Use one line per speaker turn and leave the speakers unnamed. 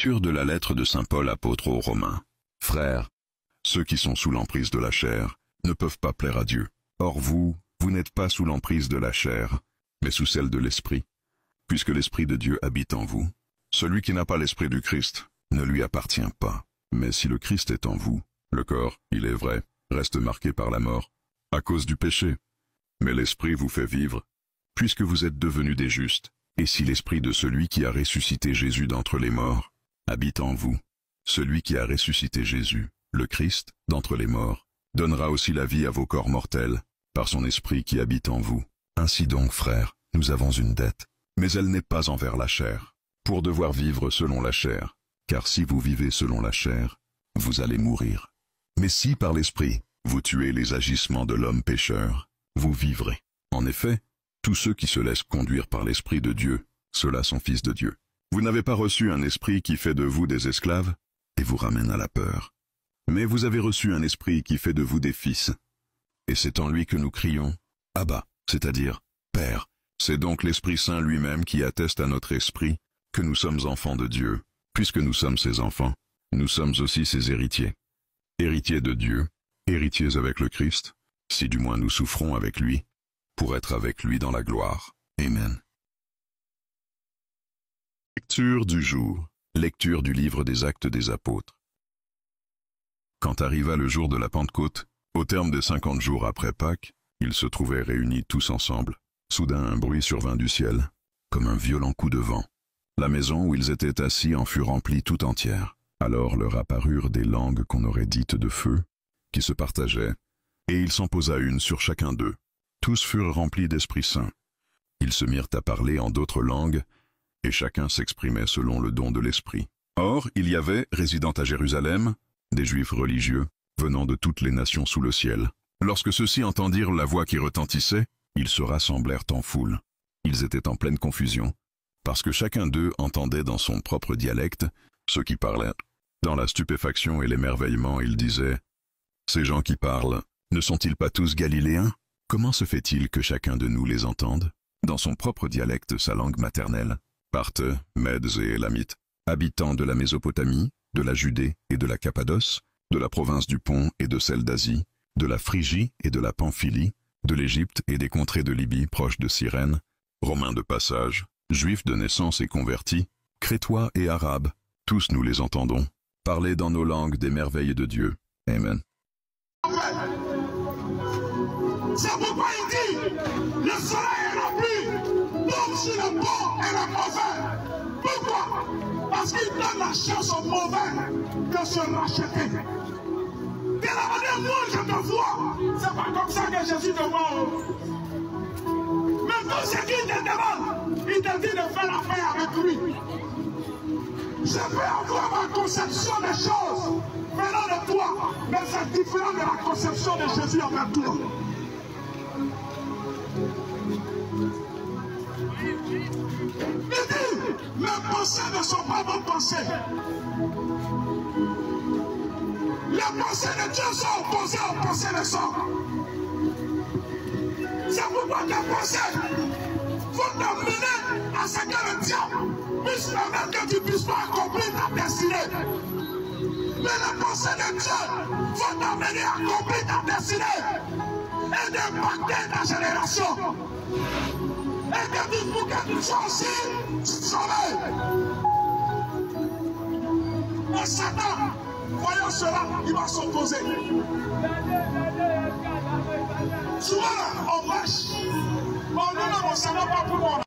Lecture de la lettre de saint Paul apôtre aux Romains. Frères, ceux qui sont sous l'emprise de la chair ne peuvent pas plaire à Dieu. Or vous n'êtes pas sous l'emprise de la chair, mais sous celle de l'Esprit, puisque l'Esprit de Dieu habite en vous. Celui qui n'a pas l'Esprit du Christ ne lui appartient pas. Mais si le Christ est en vous, le corps, il est vrai, reste marqué par la mort, à cause du péché. Mais l'Esprit vous fait vivre, puisque vous êtes devenus des justes. Et si l'Esprit de celui qui a ressuscité Jésus d'entre les morts habite en vous, celui qui a ressuscité Jésus, le Christ, d'entre les morts, donnera aussi la vie à vos corps mortels, par son Esprit qui habite en vous. Ainsi donc, frères, nous avons une dette, mais elle n'est pas envers la chair, pour devoir vivre selon la chair, car si vous vivez selon la chair, vous allez mourir. Mais si par l'Esprit, vous tuez les agissements de l'homme pécheur, vous vivrez. En effet, tous ceux qui se laissent conduire par l'Esprit de Dieu, ceux-là sont fils de Dieu. Vous n'avez pas reçu un esprit qui fait de vous des esclaves et vous ramène à la peur. Mais vous avez reçu un esprit qui fait de vous des fils. Et c'est en lui que nous crions « Abba », c'est-à-dire « Père ». C'est donc l'Esprit Saint lui-même qui atteste à notre esprit que nous sommes enfants de Dieu. Puisque nous sommes ses enfants, nous sommes aussi ses héritiers. Héritiers de Dieu, héritiers avec le Christ, si du moins nous souffrons avec lui, pour être avec lui dans la gloire. Amen. Lecture du jour. Lecture du livre des Actes des Apôtres. Quand arriva le jour de la Pentecôte, au terme de 50 jours après Pâques, ils se trouvaient réunis tous ensemble. Soudain un bruit survint du ciel, comme un violent coup de vent. La maison où ils étaient assis en fut remplie tout entière. Alors leur apparurent des langues qu'on aurait dites de feu, qui se partageaient, et il s'en posa une sur chacun d'eux. Tous furent remplis d'Esprit Saint. Ils se mirent à parler en d'autres langues, et chacun s'exprimait selon le don de l'Esprit. Or, il y avait, résidant à Jérusalem, des Juifs religieux, venant de toutes les nations sous le ciel. Lorsque ceux-ci entendirent la voix qui retentissait, ils se rassemblèrent en foule. Ils étaient en pleine confusion, parce que chacun d'eux entendait dans son propre dialecte ceux qui parlaient. Dans la stupéfaction et l'émerveillement, ils disaient « Ces gens qui parlent, ne sont-ils pas tous galiléens ? Comment se fait-il que chacun de nous les entende ? Dans son propre dialecte, sa langue maternelle, Parthes, Mèdes et Élamites, habitants de la Mésopotamie, de la Judée et de la Cappadoce, de la province du Pont et de celle d'Asie, de la Phrygie et de la Pamphylie, de l'Égypte et des contrées de Libye proches de Cyrène, Romains de passage, Juifs de naissance et convertis, Crétois et Arabes, tous nous les entendons, parler dans nos langues des merveilles de Dieu. Amen.
C'est pourquoi il dit, le soleil est rempli, donc sur le bon et le mauvais. Pourquoi? Parce qu'il donne la chance aux mauvais de se racheter. De la manière moi je te vois, c'est pas comme ça que Jésus te voit. Mais tout ce qu'il te demande, il te dit de faire la paix avec lui. Je peux avoir ma conception des choses venant de toi, mais c'est différent de la conception de Jésus envers toi. Il dit, mes pensées ne sont pas vos pensées. Les pensées de Dieu sont opposées aux pensées des hommes. C'est pourquoi tes pensées vont t'amener à ce que le diable puisse permettre que tu ne puisses pas accomplir ta destinée. Mais les pensées de Dieu vont t'amener à accomplir ta destinée et d'impacter ta génération. Et de dire pour que tu sois aussi sauvé. Et Satan, voyant cela, il va s'opposer. Souvent, on marche. On ne savait pas pour on